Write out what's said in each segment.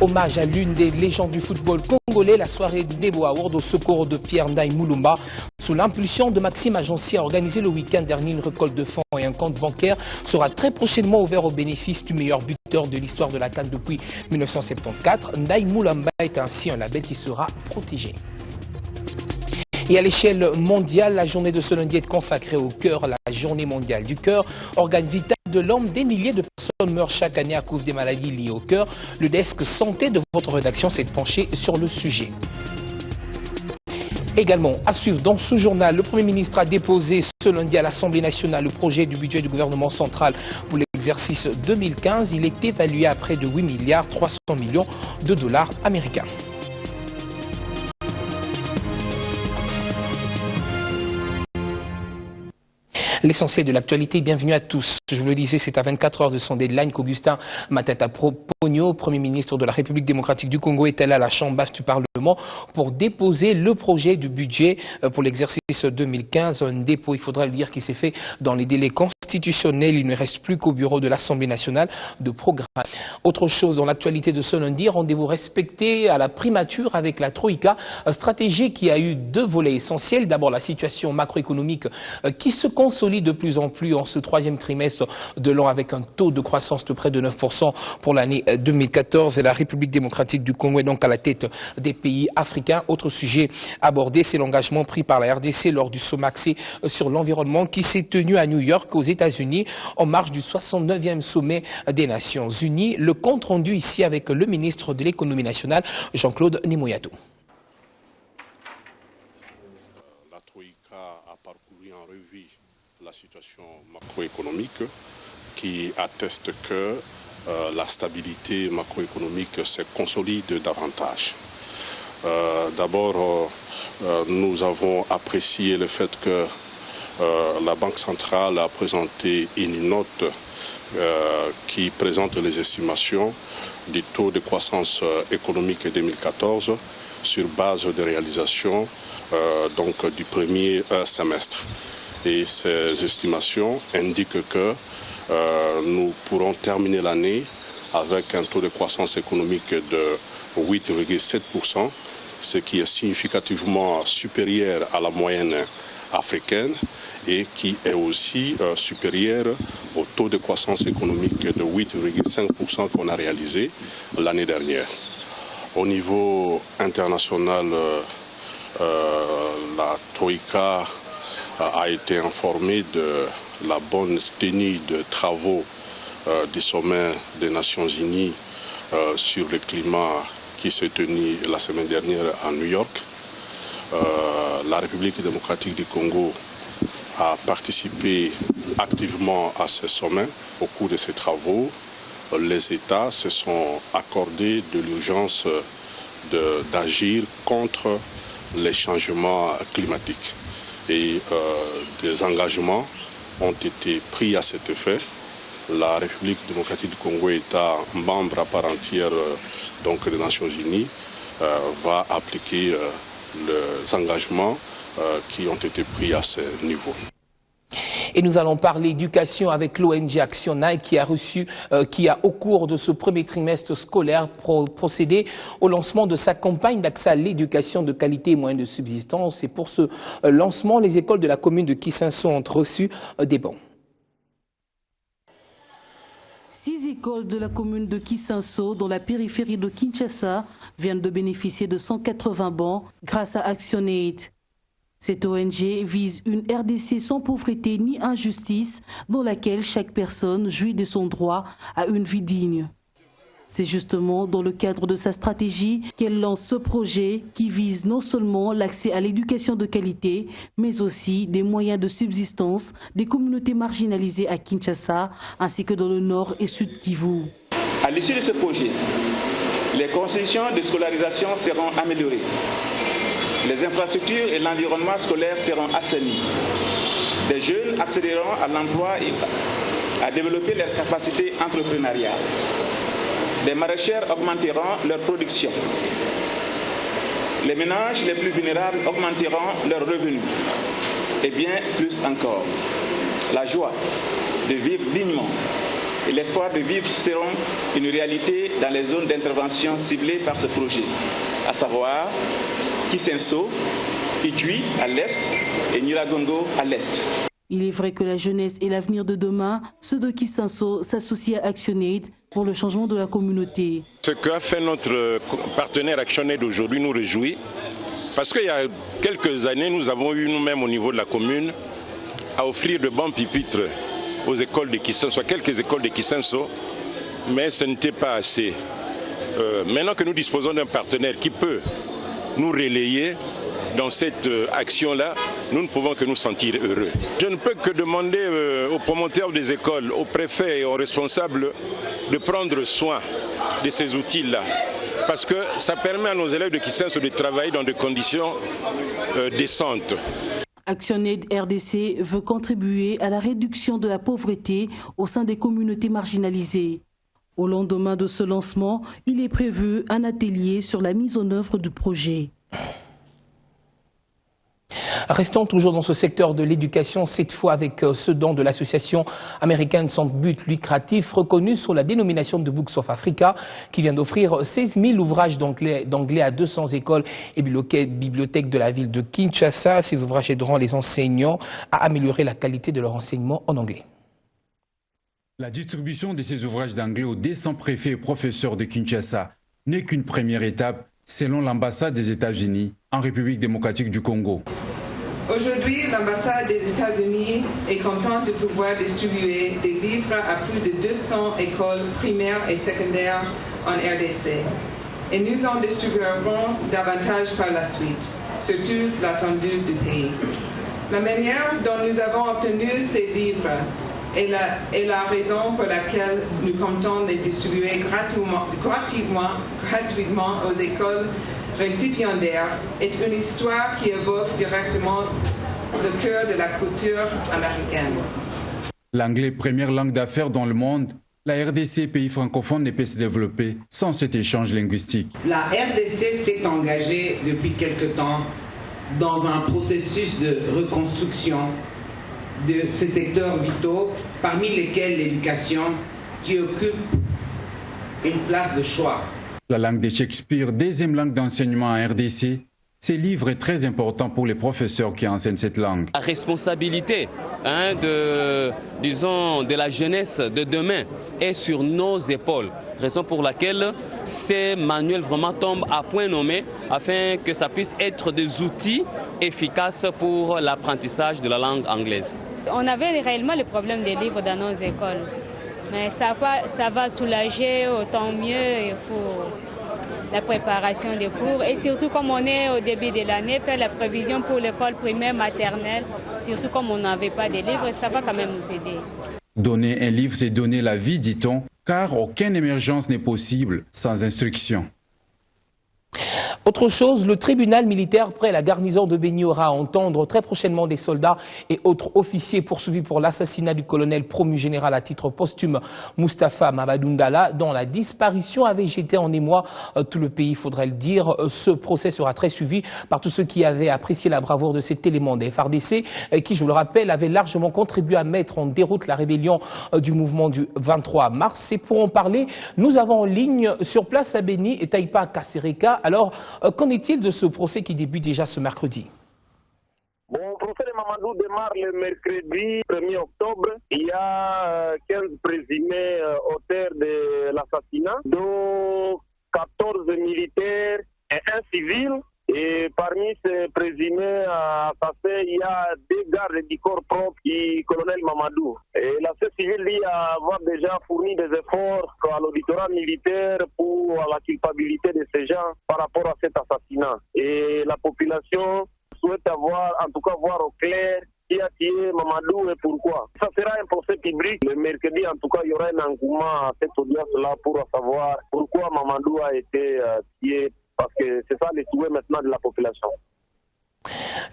Hommage à l'une des légendes du football congolais, la soirée Debo Award au secours de Pierre Ndaï Moulumba. Sous l'impulsion de Maxime Agency, a organisé le week-end dernier une récolte de fonds et un compte bancaire sera très prochainement ouvert au bénéfice du meilleur buteur de l'histoire de la CAN depuis 1974. Ndaï Moulumba est ainsi un label qui sera protégé. Et à l'échelle mondiale, la journée de ce lundi est consacrée au cœur, la journée mondiale du cœur, organe vital de l'homme. Des milliers de personnes meurent chaque année à cause des maladies liées au cœur. Le desk santé de votre rédaction s'est penché sur le sujet. Également, à suivre dans ce journal, le Premier ministre a déposé ce lundi à l'Assemblée nationale le projet du budget du gouvernement central pour l'exercice 2015. Il est évalué à près de 8 milliards 300 millions de dollars américains. L'essentiel de l'actualité, bienvenue à tous. Je vous le disais, c'est à 24 heures de son deadline qu'Augustin Matata Pogno, Premier ministre de la République démocratique du Congo, est allé à la Chambre basse du Parlement pour déposer le projet du budget pour l'exercice 2015. Un dépôt, il faudra le dire, qui s'est fait dans les délais constitutionnels. Il ne reste plus qu'au bureau de l'Assemblée nationale de programme. Autre chose dans l'actualité de ce lundi, rendez-vous respecté à la primature avec la Troïka, stratégie qui a eu deux volets essentiels. D'abord, la situation macroéconomique qui se consolide de plus en plus en ce troisième trimestre de l'an avec un taux de croissance de près de 9% pour l'année 2014. Et la République démocratique du Congo est donc à la tête des pays africains. Autre sujet abordé, c'est l'engagement pris par la RDC lors du sommet axé sur l'environnement qui s'est tenu à New York, aux États-Unis, en marge du 69e sommet des Nations Unies. Le compte rendu ici avec le ministre de l'économie nationale, Jean-Claude Nimoyato. La Troïka a parcouru en revue la situation macroéconomique qui atteste que la stabilité macroéconomique se consolide davantage. D'abord, nous avons apprécié le fait que la Banque centrale a présenté une note qui présente les estimations du taux de croissance économique 2014 sur base de réalisation du premier semestre. Et ces estimations indiquent que nous pourrons terminer l'année avec un taux de croissance économique de 8,7%, ce qui est significativement supérieur à la moyenne africaine et qui est aussi supérieur au taux de croissance économique de 8,5% qu'on a réalisé l'année dernière. Au niveau international, la Troïka a été informé de la bonne tenue de travaux du sommet des Nations Unies sur le climat qui s'est tenu la semaine dernière à New York. La République démocratique du Congo a participé activement à ce sommet. Au cours de ces travaux, les États se sont accordés de l'urgence d'agir contre les changements climatiques. Et des engagements ont été pris à cet effet. La République démocratique du Congo, État membre à part entière des Nations Unies, va appliquer les engagements qui ont été pris à ce niveau. Et nous allons parler éducation avec l'ONG Action Nike qui a au cours de ce premier trimestre scolaire procédé au lancement de sa campagne d'accès à l'éducation de qualité et moyens de subsistance. Et pour ce lancement, les écoles de la commune de Kisanso ont reçu des bons. 6 écoles de la commune de Kisanso, dans la périphérie de Kinshasa, viennent de bénéficier de 180 bancs grâce à ActionAid. Cette ONG vise une RDC sans pauvreté ni injustice, dans laquelle chaque personne jouit de son droit à une vie digne. C'est justement dans le cadre de sa stratégie qu'elle lance ce projet qui vise non seulement l'accès à l'éducation de qualité, mais aussi des moyens de subsistance des communautés marginalisées à Kinshasa, ainsi que dans le nord et sud Kivu. À l'issue de ce projet, les conditions de scolarisation seront améliorées. Les infrastructures et l'environnement scolaire seront assainis. Les jeunes accéderont à l'emploi et à développer leurs capacités entrepreneuriales. Les maraîchers augmenteront leur production. Les ménages les plus vulnérables augmenteront leurs revenus. Et bien plus encore, la joie de vivre dignement et l'espoir de vivre seront une réalité dans les zones d'intervention ciblées par ce projet, à savoir Kisenso, Itui à l'est et Nyiragongo à l'est. Il est vrai que la jeunesse et l'avenir de demain, ceux de Kisenso s'associent à ActionAid pour le changement de la communauté. Ce qu'a fait notre partenaire ActionAid aujourd'hui nous réjouit, parce qu'il y a quelques années, nous avons eu nous-mêmes au niveau de la commune à offrir de bons pupitres aux écoles de Kisenso, à quelques écoles de Kisenso, mais ce n'était pas assez. Maintenant que nous disposons d'un partenaire qui peut nous relayer dans cette action-là, nous ne pouvons que nous sentir heureux. Je ne peux que demander aux promoteurs des écoles, aux préfets et aux responsables de prendre soin de ces outils-là, parce que ça permet à nos élèves de Kisenso de travailler dans des conditions décentes. ActionAid RDC veut contribuer à la réduction de la pauvreté au sein des communautés marginalisées. Au lendemain de ce lancement, il est prévu un atelier sur la mise en œuvre du projet. Restons toujours dans ce secteur de l'éducation, cette fois avec ce don de l'association américaine sans but lucratif reconnue sous la dénomination de Books of Africa, qui vient d'offrir 16 000 ouvrages d'anglais à 200 écoles et bibliothèques de la ville de Kinshasa. Ces ouvrages aideront les enseignants à améliorer la qualité de leur enseignement en anglais. La distribution de ces ouvrages d'anglais aux 200 préfets et professeurs de Kinshasa n'est qu'une première étape, selon l'ambassade des États-Unis en République démocratique du Congo. Aujourd'hui, l'ambassade des États-Unis est contente de pouvoir distribuer des livres à plus de 200 écoles primaires et secondaires en RDC. Et nous en distribuerons davantage par la suite, surtout l'attendu du pays. La manière dont nous avons obtenu ces livres est la raison pour laquelle nous comptons les distribuer gratuitement aux écoles récipiendaires est une histoire qui évoque directement le cœur de la culture américaine. L'anglais, première langue d'affaires dans le monde, la RDC, pays francophone, ne peut se développer sans cet échange linguistique. La RDC s'est engagée depuis quelque temps dans un processus de reconstruction de ces secteurs vitaux, parmi lesquels l'éducation, qui occupe une place de choix. La langue de Shakespeare, deuxième langue d'enseignement en RDC, ces livres est très important pour les professeurs qui enseignent cette langue. La responsabilité de la jeunesse de demain est sur nos épaules. Raison pour laquelle ces manuels vraiment tombent à point nommé afin que ça puisse être des outils efficaces pour l'apprentissage de la langue anglaise. On avait réellement le problème des livres dans nos écoles. Mais ça va soulager, autant mieux, il faut la préparation des cours. Et surtout, comme on est au début de l'année, faire la prévision pour l'école primaire, maternelle, surtout comme on n'avait pas de livres, ça va quand même nous aider. Donner un livre, c'est donner la vie, dit-on, car aucune émergence n'est possible sans instruction. Autre chose, le tribunal militaire près la garnison de Béni aura à entendre très prochainement des soldats et autres officiers poursuivis pour l'assassinat du colonel promu général à titre posthume Moustapha Mabadoundala, dont la disparition avait jeté en émoi tout le pays, faudrait le dire. Ce procès sera très suivi par tous ceux qui avaient apprécié la bravoure de cet élément des FARDC, qui, je vous le rappelle, avait largement contribué à mettre en déroute la rébellion du mouvement du 23 mars. Et pour en parler, nous avons en ligne sur place à Béni et Taïpa Kassereka. Alors, qu'en est-il de ce procès qui débute déjà ce mercredi? Bon, le procès de Mamadou démarre le mercredi 1er octobre. Il y a 15 présumés auteurs de l'assassinat, dont 14 militaires et un civil. Et parmi ces présumés assassins, il y a 2 gardes du corps propre du colonel Mamadou. Et la société civile dit avoir déjà fourni des efforts à l'auditorat militaire pour la culpabilité de ces gens par rapport à cet assassinat. Et la population souhaite avoir, en tout cas voir au clair qui a tué Mamadou et pourquoi. Ça sera un procès public. Le mercredi, en tout cas, il y aura un engouement à cette audience-là pour savoir pourquoi Mamadou a été tué. Parce que c'est ça les souhaits maintenant de la population.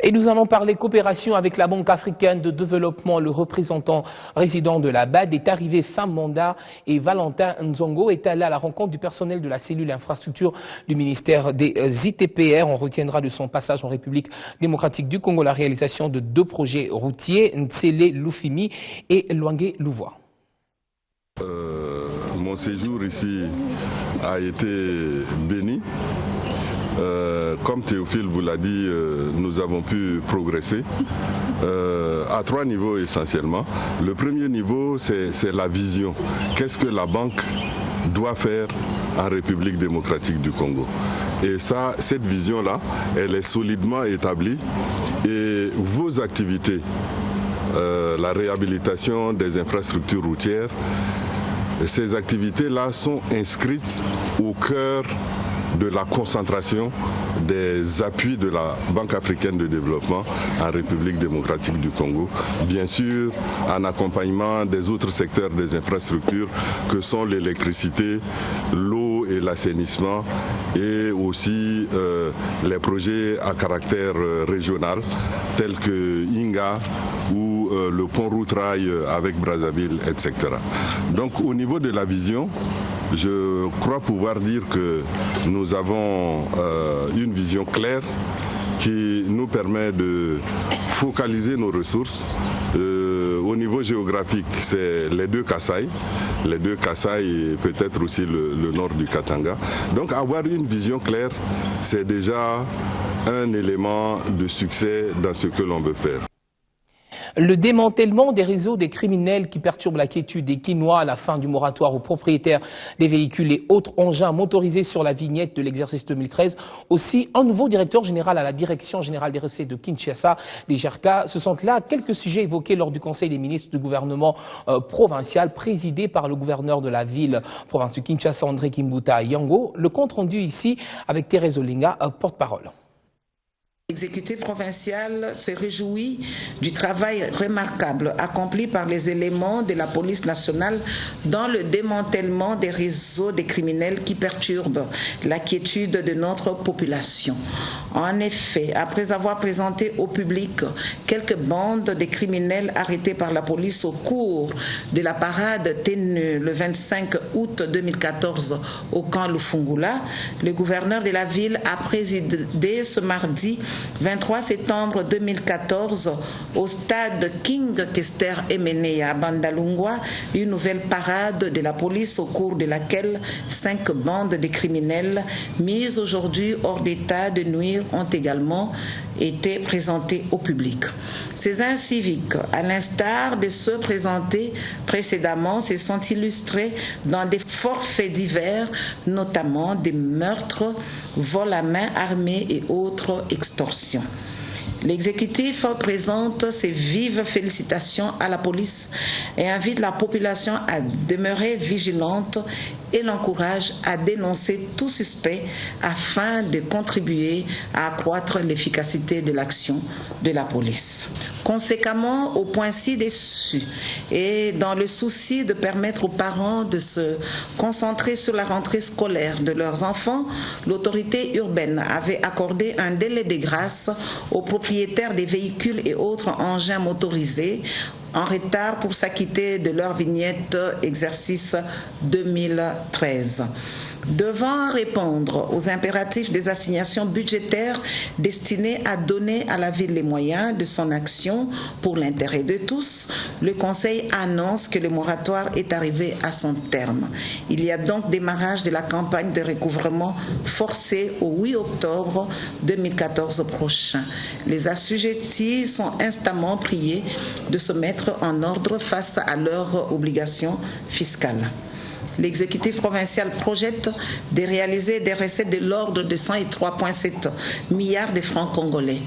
Et nous allons parler coopération avec la Banque africaine de développement. Le représentant résident de la BAD est arrivé fin mandat et Valentin Nzongo est allé à la rencontre du personnel de la cellule infrastructure du ministère des ITPR. On retiendra de son passage en République démocratique du Congo la réalisation de 2 projets routiers, Ntsele Lufimi et Luange Louvois. Mon séjour ici a été béni. Comme Théophile vous l'a dit, nous avons pu progresser à 3 niveaux essentiellement. Le premier niveau, c'est la vision. Qu'est-ce que la banque doit faire en République démocratique du Congo? Et ça, cette vision-là, elle est solidement établie. Et vos activités, la réhabilitation des infrastructures routières, ces activités-là sont inscrites au cœur de la concentration des appuis de la Banque africaine de développement en République démocratique du Congo. Bien sûr, en accompagnement des autres secteurs des infrastructures que sont l'électricité, l'eau et l'assainissement, et aussi les projets à caractère régional tels que Inga ou le pont route-rail avec Brazzaville, etc. Donc au niveau de la vision, je crois pouvoir dire que nous avons une vision claire qui nous permet de focaliser nos ressources. Au niveau géographique, c'est les 2 Kasaï et peut-être aussi le nord du Katanga. Donc avoir une vision claire, c'est déjà un élément de succès dans ce que l'on veut faire. Le démantèlement des réseaux des criminels qui perturbent la quiétude des Kinois à la fin du moratoire aux propriétaires des véhicules et autres engins motorisés sur la vignette de l'exercice 2013. Aussi, un nouveau directeur général à la Direction générale des recettes de Kinshasa, DGRK. Ce sont là quelques sujets évoqués lors du Conseil des ministres du gouvernement provincial présidé par le gouverneur de la ville, province de Kinshasa, André Kimbuta Yango. Le compte rendu ici avec Thérèse Olinga, porte-parole. L'exécutif provincial se réjouit du travail remarquable accompli par les éléments de la police nationale dans le démantèlement des réseaux des criminels qui perturbent la quiétude de notre population. En effet, après avoir présenté au public quelques bandes de criminels arrêtés par la police au cours de la parade tenue le 25 août 2014 au camp Lufungula, le gouverneur de la ville a présidé ce mardi 23 septembre 2014 au stade King Kester Emene à Bandalungwa, une nouvelle parade de la police au cours de laquelle 5 bandes de criminels mises aujourd'hui hors d'état de nuire ont également été présentées au public. Ces inciviques, à l'instar de ceux présentés précédemment, se sont illustrés dans des forfaits divers, notamment des meurtres, vols à main armée et autres extorsions. L'exécutif présente ses vives félicitations à la police et invite la population à demeurer vigilante et l'encourage à dénoncer tout suspect afin de contribuer à accroître l'efficacité de l'action de la police. Conséquemment, au point ci-dessus, et dans le souci de permettre aux parents de se concentrer sur la rentrée scolaire de leurs enfants, l'autorité urbaine avait accordé un délai de grâce aux propriétaires des véhicules et autres engins motorisés en retard pour s'acquitter de leur vignette exercice 2013. Devant répondre aux impératifs des assignations budgétaires destinées à donner à la ville les moyens de son action pour l'intérêt de tous, le Conseil annonce que le moratoire est arrivé à son terme. Il y a donc démarrage de la campagne de recouvrement forcé au 8 octobre 2014 prochain. Les assujettis sont instamment priés de se mettre en ordre face à leurs obligations fiscales. L'exécutif provincial projette de réaliser des recettes de l'ordre de 103,7 milliards de francs congolais.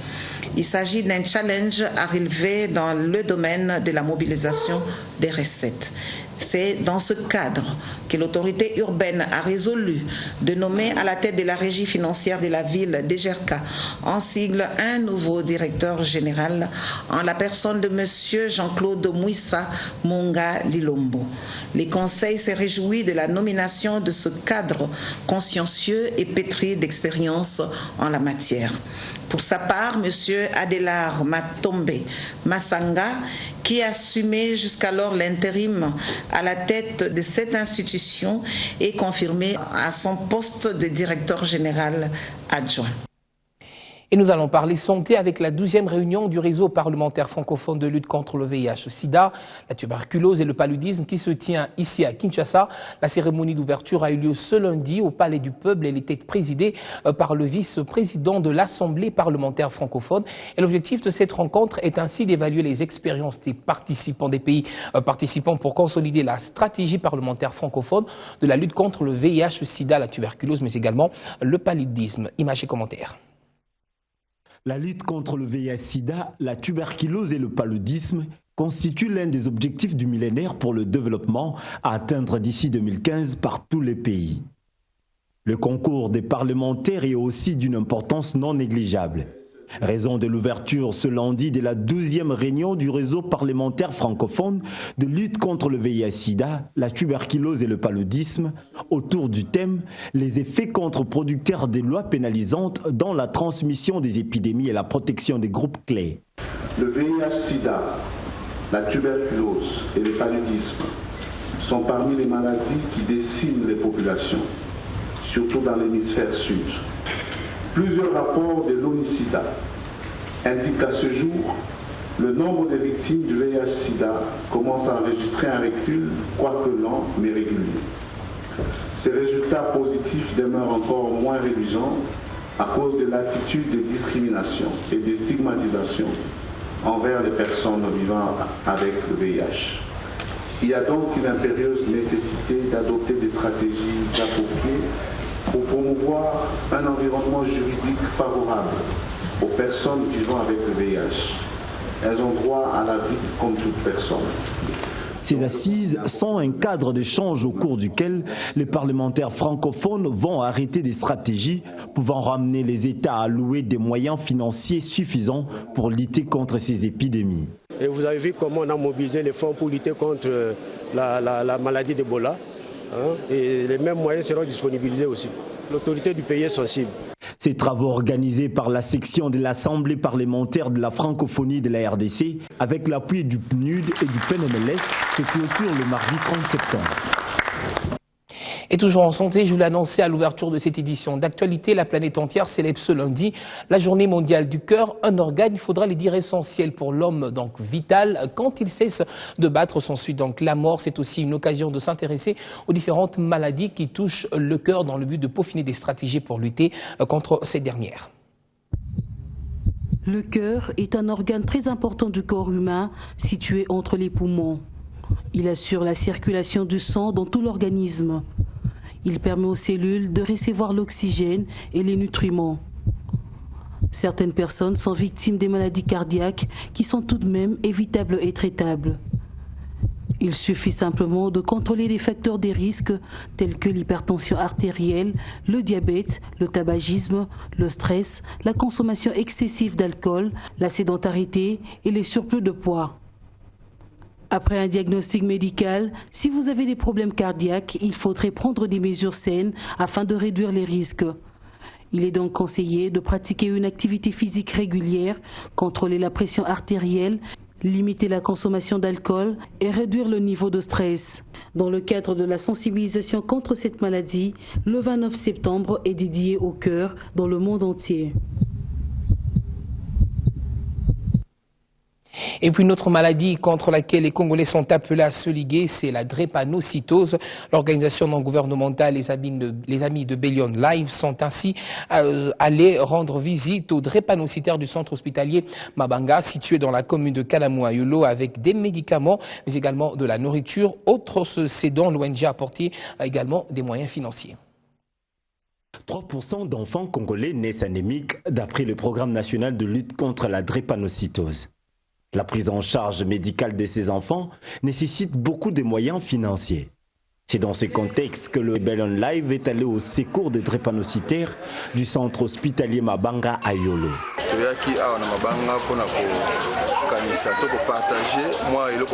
Il s'agit d'un challenge à relever dans le domaine de la mobilisation des recettes. C'est dans ce cadre que l'autorité urbaine a résolu de nommer à la tête de la régie financière de la ville DGRK en sigle un nouveau directeur général en la personne de M. Jean-Claude Mouissa Monga Lilombo. Les conseils se réjouissent de la nomination de ce cadre consciencieux et pétri d'expérience en la matière. Pour sa part, M. Adélard Matombe Massanga, qui assumait jusqu'alors l'intérim à la tête de cette institution, est confirmé à son poste de directeur général adjoint. Et nous allons parler santé avec la 12e réunion du réseau parlementaire francophone de lutte contre le VIH-Sida, la tuberculose et le paludisme qui se tient ici à Kinshasa. La cérémonie d'ouverture a eu lieu ce lundi au Palais du Peuple. Elle était présidée par le vice-président de l'Assemblée parlementaire francophone. Et l'objectif de cette rencontre est ainsi d'évaluer les expériences des participants, des pays participants pour consolider la stratégie parlementaire francophone de la lutte contre le VIH-Sida, la tuberculose, mais également le paludisme. Images et commentaires. La lutte contre le VIH-Sida, la tuberculose et le paludisme constituent l'un des objectifs du millénaire pour le développement à atteindre d'ici 2015 par tous les pays. Le concours des parlementaires est aussi d'une importance non négligeable. Raison de l'ouverture ce lundi de la 12e réunion du réseau parlementaire francophone de lutte contre le VIH-Sida, la tuberculose et le paludisme, autour du thème « Les effets contre-producteurs des lois pénalisantes dans la transmission des épidémies et la protection des groupes clés ». Le VIH-Sida, la tuberculose et le paludisme sont parmi les maladies qui déciment les populations, surtout dans l'hémisphère sud. Plusieurs rapports de l'ONU-SIDA indiquent qu'à ce jour, le nombre de victimes du VIH-Sida commence à enregistrer un recul, quoique lent mais régulier. Ces résultats positifs demeurent encore moins réjouissants à cause de l'attitude de discrimination et de stigmatisation envers les personnes vivant avec le VIH. Il y a donc une impérieuse nécessité d'adopter des stratégies appropriées pour promouvoir un environnement juridique favorable aux personnes vivant avec le VIH. Elles ont droit à la vie comme toute personne. Ces assises sont un cadre d'échange au cours duquel les parlementaires francophones vont arrêter des stratégies pouvant ramener les États à allouer des moyens financiers suffisants pour lutter contre ces épidémies. Et vous avez vu comment on a mobilisé les fonds pour lutter contre la maladie d'Ebola. Et les mêmes moyens seront disponibilisés aussi. L'autorité du pays est sensible. Ces travaux organisés par la section de l'Assemblée parlementaire de la francophonie de la RDC, avec l'appui du PNUD et du PNMLS, se clôturent le mardi 30 septembre. Et toujours en santé, je vous l'ai annoncé à l'ouverture de cette édition d'actualité, la planète entière célèbre ce lundi la journée mondiale du cœur, un organe, il faudra le dire, essentiel pour l'homme, donc vital. Quand il cesse de battre, s'ensuit donc la mort. C'est aussi une occasion de s'intéresser aux différentes maladies qui touchent le cœur dans le but de peaufiner des stratégies pour lutter contre ces dernières. Le cœur est un organe très important du corps humain, situé entre les poumons. Il assure la circulation du sang dans tout l'organisme. Il permet aux cellules de recevoir l'oxygène et les nutriments. Certaines personnes sont victimes des maladies cardiaques qui sont tout de même évitables et traitables. Il suffit simplement de contrôler les facteurs des risques tels que l'hypertension artérielle, le diabète, le tabagisme, le stress, la consommation excessive d'alcool, la sédentarité et les surplus de poids. Après un diagnostic médical, si vous avez des problèmes cardiaques, il faudrait prendre des mesures saines afin de réduire les risques. Il est donc conseillé de pratiquer une activité physique régulière, contrôler la pression artérielle, limiter la consommation d'alcool et réduire le niveau de stress. Dans le cadre de la sensibilisation contre cette maladie, le 29 septembre est dédié au cœur dans le monde entier. Et puis une autre maladie contre laquelle les Congolais sont appelés à se liguer, c'est la drépanocytose. L'organisation non gouvernementale Les Amis de Bellion Live sont ainsi allés rendre visite aux drépanocytaires du centre hospitalier Mabanga, situé dans la commune de Kalamu-Ayolo, avec des médicaments, mais également de la nourriture. Autre cédant, l'ONG a apporté également des moyens financiers. 3% d'enfants congolais naissent anémiques, d'après le programme national de lutte contre la drépanocytose. La prise en charge médicale de ces enfants nécessite beaucoup de moyens financiers. C'est dans ce contexte que le Bellion Live est allé au secours des drépanocytaires du centre hospitalier Mabanga à Yolo.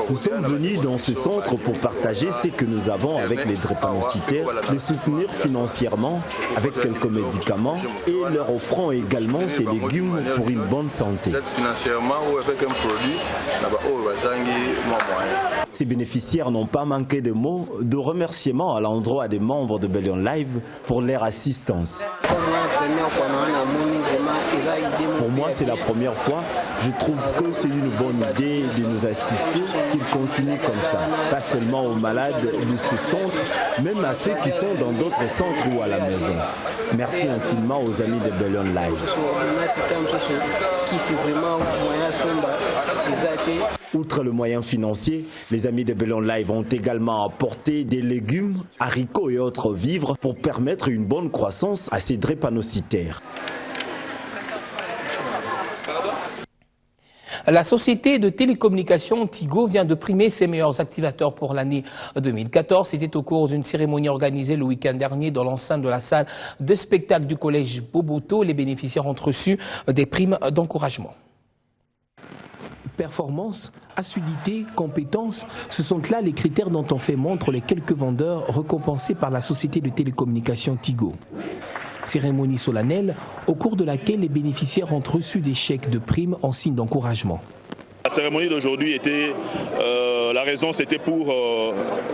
Nous sommes venus dans ce centre pour partager ce que nous avons avec les drépanocytaires, les soutenir financièrement avec quelques médicaments et leur offrant également ces légumes pour une bonne santé. Ces bénéficiaires n'ont pas manqué de mots de remerciement à l'endroit des membres de Bellion Live pour leur assistance. Pour moi, c'est la première fois. Je trouve que c'est une bonne idée de nous assister, qu'il continue comme ça. Pas seulement aux malades de ce centre, même à ceux qui sont dans d'autres centres ou à la maison. Merci infiniment aux amis de Bellon Live. Outre le moyen financier, les amis de Bellon Live ont également apporté des légumes, haricots et autres vivres pour permettre une bonne croissance à ces drépanocytaires. La société de télécommunications Tigo vient de primer ses meilleurs activateurs pour l'année 2014. C'était au cours d'une cérémonie organisée le week-end dernier dans l'enceinte de la salle de spectacle du collège Boboto. Les bénéficiaires ont reçu des primes d'encouragement. Performance, assiduité, compétence, ce sont là les critères dont ont fait montre les quelques vendeurs récompensés par la société de télécommunications Tigo. Cérémonie solennelle au cours de laquelle les bénéficiaires ont reçu des chèques de primes en signe d'encouragement. La cérémonie d'aujourd'hui était, la raison c'était pour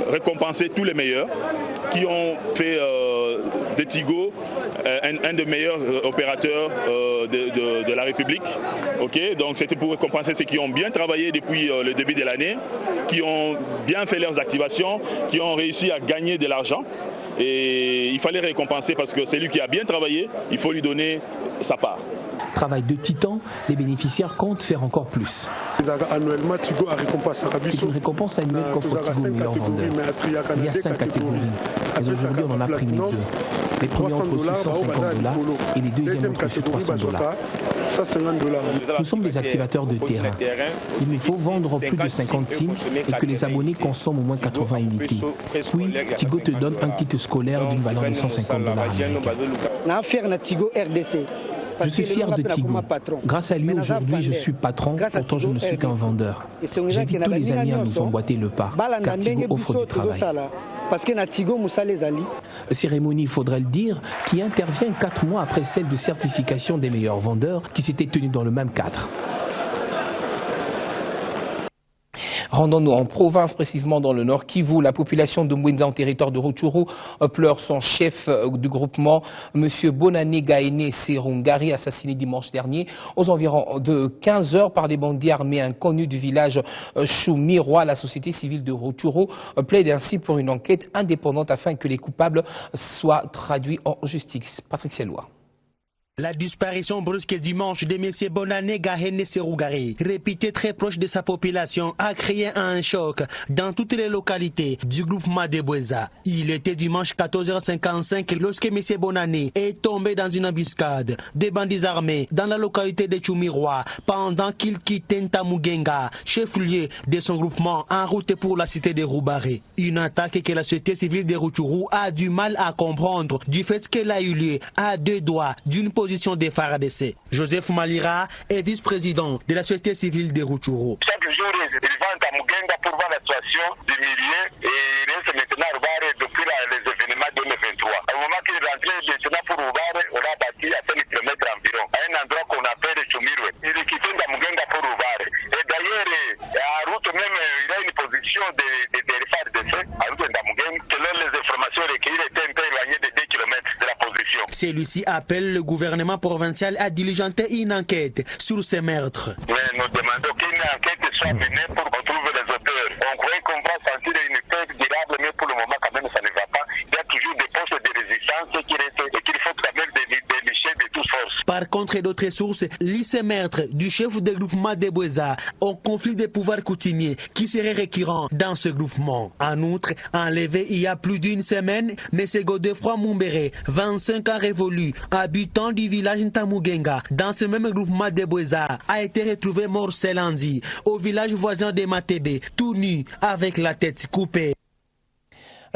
récompenser tous les meilleurs qui ont fait de Tigo un des meilleurs opérateurs de la République. Okay, donc c'était pour récompenser ceux qui ont bien travaillé depuis le début de l'année, qui ont bien fait leurs activations, qui ont réussi à gagner de l'argent. Et il fallait récompenser parce que c'est lui qui a bien travaillé, il faut lui donner sa part. Travail de titan, les bénéficiaires comptent faire encore plus. Annuellement, Tigo a récompense. C'est une récompense annuelle qu'offre Tigo meilleur vendeur. Il y a 5 catégories, mais aujourd'hui on en a primé 2. Les premiers ont reçu $150 et les deuxièmes ont reçu $300. Nous sommes des activateurs de terrain. Il nous faut vendre plus de 50 SIM et que les abonnés consomment au moins 80 unités. Puis, Tigo te donne un kit scolaire d'une valeur de $150 américains. Je suis fier de Tigo. Grâce à lui, aujourd'hui, je suis patron, pourtant je ne suis qu'un vendeur. J'invite tous les amis à nous emboîter le pas, car Tigo offre du travail. Cérémonie, faudrait le dire, qui intervient 4 mois après celle de certification des meilleurs vendeurs qui s'était tenue dans le même cadre. Rendons-nous en province, précisément dans le Nord Kivu. La population de Mwenza en territoire de Rutshuru pleure son chef du groupement, M. Bonane Gaene Serungari, assassiné dimanche dernier aux environs de 15 heures par des bandits armés inconnus du village Chumirwa. La société civile de Rutshuru plaide ainsi pour une enquête indépendante afin que les coupables soient traduits en justice. Patrick Sellois. La disparition brusque dimanche de M. Bonane Gaene Serungari, réputé très proche de sa population, a créé un choc dans toutes les localités du groupement de Bweza. Il était dimanche 14h55 lorsque M. Bonane est tombé dans une embuscade des bandits armés dans la localité de Chumirwa pendant qu'il quittait Ntamugenga, chef-lieu de son groupement en route pour la cité de Roubaré. Une attaque que la société civile de Rutshuru a du mal à comprendre du fait qu'elle a eu lieu à 2 doigts d'une position des FARDC. Joseph Malira est vice-président de la société civile de Rutshuru. Chaque jour, il va à Mugenga pour voir la situation du milieu et il reste maintenant à Roubaré depuis les événements de 2023. Au moment qu'il est rentré maintenant pour Roubaré, on a bâti à 5 km environ, à un endroit qu'on appelle Chumirwe. Il est quitté Mugenga pour Roubaré. Et d'ailleurs, à route même, il a une position de FARDC à route de Mugenga. Selon les informations recueillies, il était un peu éloigné de 2 km de la position. Celui-ci appelle le gouvernement provincial à diligenter une enquête sur ces meurtres. Mais nous demandons qu'une enquête soit menée pour qu'on trouve les auteurs. On croyait qu'on va sentir une paix durable, mais pour le moment, quand même, ça ne va pas. Il y a toujours des postes de résistance qui restent et qu'il faut quand même dénicher de toutes forces. Par contre, d'autres sources lient ces meurtres du chef de groupement de Bweza au conflit des pouvoirs coutumiers qui serait récurrent dans ce groupement. En outre, enlevé il y a plus d'une semaine, M. Godefroy Mumbere, 25 ans révolu, habitant du village Ntamugenga, dans ce même groupement de Bweza, a été retrouvé mort ce lundi au village voisin de Matebe, tout nu avec la tête coupée.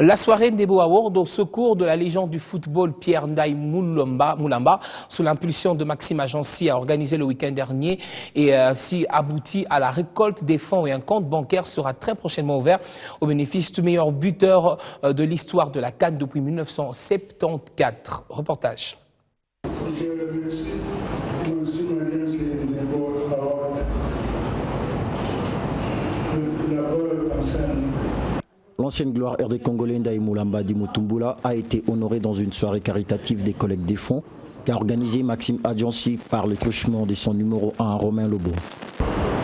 La soirée Ndebo Award au secours de la légende du football Pierre Ndaye Moulamba, sous l'impulsion de Maxime Agency, a organisé le week-end dernier et ainsi abouti à la récolte des fonds et un compte bancaire sera très prochainement ouvert au bénéfice du meilleur buteur de l'histoire de la CAN depuis 1974. Reportage. L'ancienne gloire RD congolais Ndaye Moulamba Di Mutumbula a été honoré dans une soirée caritative des collectes des fonds qu'a organisé Maxime Adjansi par le truchement de son numéro 1, Romain Lobo.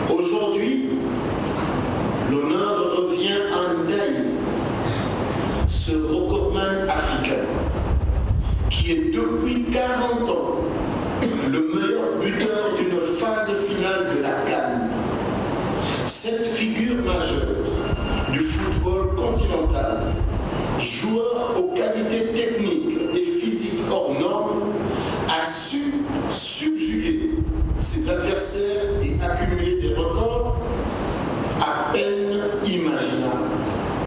Aujourd'hui, l'honneur revient à Ndaye, ce recordman africain, qui est depuis 40 ans le meilleur buteur d'une phase finale de la CAN. Cette figure majeure du football continental, joueur aux qualités techniques et physiques hors normes, a su subjuguer ses adversaires et accumuler des records à peine imaginables.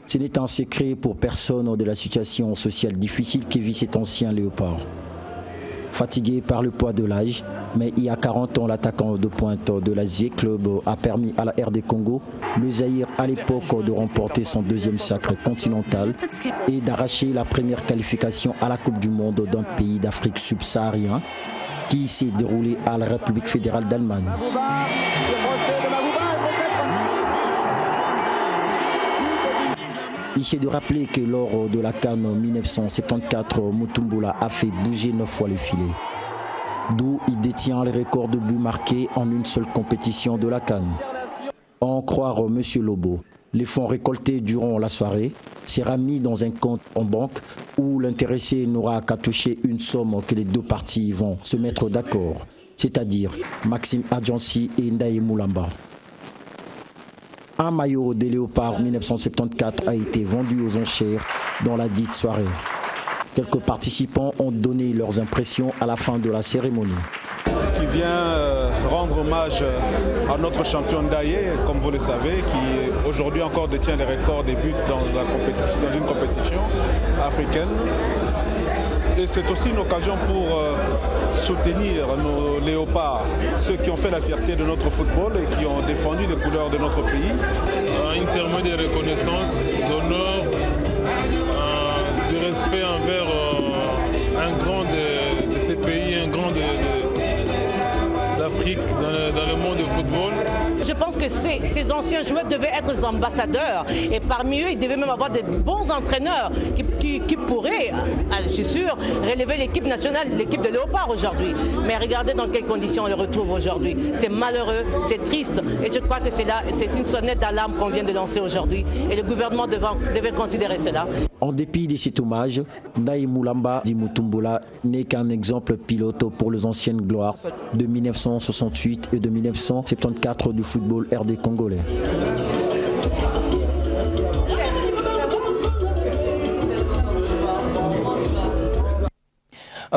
Ce n'est un secret pour personne de la situation sociale difficile que vit cet ancien léopard. Fatigué par le poids de l'âge, mais il y a 40 ans, l'attaquant de pointe de l'Asie Club a permis à la RD Congo, le Zaïre à l'époque, de remporter son deuxième sacre continental et d'arracher la première qualification à la Coupe du Monde d'un pays d'Afrique subsaharien qui s'est déroulé à la République fédérale d'Allemagne. Il est de rappeler que lors de la CAN 1974, Mutumbula a fait bouger 9 fois le filet. D'où il détient le record de buts marqués en une seule compétition de la CAN. En croire M. Lobo, les fonds récoltés durant la soirée sera mis dans un compte en banque où l'intéressé n'aura qu'à toucher une somme que les deux parties vont se mettre d'accord, c'est-à-dire Maxime Adjansi et Ndaye Moulamba. Un maillot des Léopards 1974 a été vendu aux enchères dans la dite soirée. Quelques participants ont donné leurs impressions à la fin de la cérémonie. Qui vient rendre hommage à notre champion Ndaye, comme vous le savez, qui aujourd'hui encore détient les records des buts dans une compétition africaine. Et c'est aussi une occasion pour soutenir nos léopards, ceux qui ont fait la fierté de notre football et qui ont défendu les couleurs de notre pays. Une cérémonie de reconnaissance, d'honneur, de respect envers un grand de ces pays, un grand d'Afrique dans le monde du football. Je pense que ces anciens joueurs devaient être des ambassadeurs et parmi eux, ils devaient même avoir de bons entraîneurs qui pourraient, je suis sûr, relever l'équipe nationale, l'équipe de Léopard aujourd'hui. Mais regardez dans quelles conditions on les retrouve aujourd'hui. C'est malheureux, c'est triste et je crois que c'est une sonnette d'alarme qu'on vient de lancer aujourd'hui et le gouvernement devait considérer cela. En dépit de cet hommage, Ndaye Moulamba dit Mutumbula n'est qu'un exemple pilote pour les anciennes gloires de 1968 et de 1974 du football RD congolais.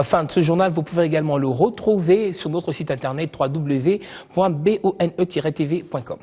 Fin de ce journal, vous pouvez également le retrouver sur notre site internet www.bone-tv.com.